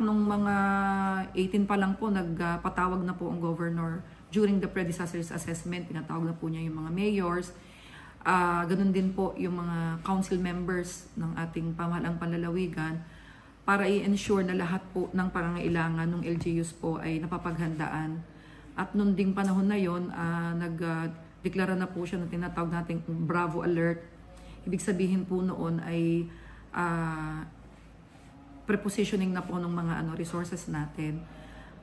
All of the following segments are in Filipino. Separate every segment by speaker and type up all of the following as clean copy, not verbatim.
Speaker 1: Nung mga 18 pa lang po, nagpatawag na po ang governor during the predecessor's assessment. Pinatawag na po niya yung mga mayors. Ganun din po yung mga council members ng ating pamahalang panlalawigan para i-ensure na lahat po ng pangangailangan ng LGUs po ay napapaghandaan. At nung ding panahon na yon, nagdeklara na po siya na tinatawag nating Bravo Alert. Ibig sabihin po noon ay prepositioning na po ng mga resources natin.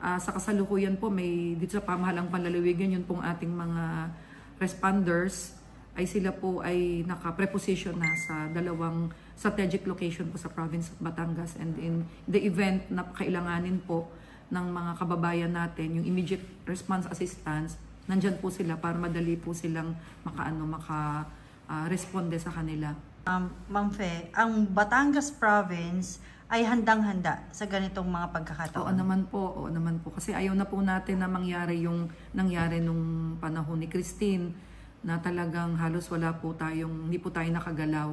Speaker 1: Sa kasalukuyan po, may dito sa pamahalang panlalawigan, yun pong ating mga responders, ay sila po ay naka-preposition na sa dalawang strategic location po sa province of Batangas. And in the event na kailanganin po ng mga kababayan natin, yung immediate response assistance, nandyan po sila para madali po silang maka-responde sa kanila.
Speaker 2: Ma'am Fe, ang Batangas Province ay handang-handa sa ganitong mga pagkakataon.
Speaker 1: Oo naman po. Kasi ayaw na po natin na mangyari yung nangyari nung panahon ni Christine na talagang halos hindi po tayo nakagalaw.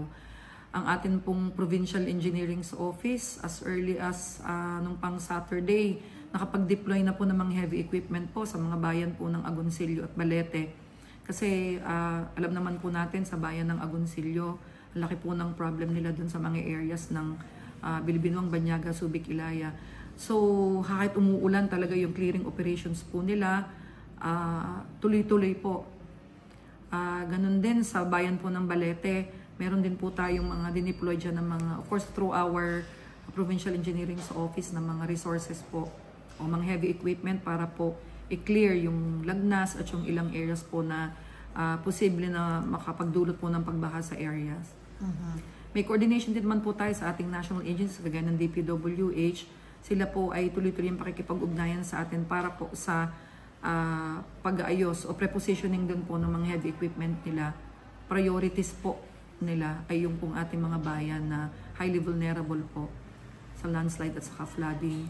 Speaker 1: Ang atin pong Provincial Engineering Office as early as nung pang Saturday, nakapag-deploy na po ng mga heavy equipment po sa mga bayan po ng Agoncillo at Balete. Kasi alam naman po natin sa bayan ng Agoncillo, laki po ng problem nila dun sa mga areas ng Bilibinuang, Banyaga, Subic, Ilaya. So, kahit umuulan talaga yung clearing operations po nila, tuloy-tuloy po. Ganun din sa bayan po ng Balete, meron din po tayong mga dineploy dyan ng mga, of course, through our Provincial Engineering Office na mga resources po o mga heavy equipment para po i-clear yung lagnas at yung ilang areas po na posible na makapagdulot po ng pagbaha sa areas. May coordination din man po tayo sa ating national agencies, kagaya ng DPWH. Sila po ay tuloy-tuloy yung pakikipag-ugnayan sa atin para po sa pag-aayos o prepositioning din po ng mga heavy equipment nila. Priorities po nila ay yung pong ating mga bayan na highly vulnerable po sa landslide at saka flooding.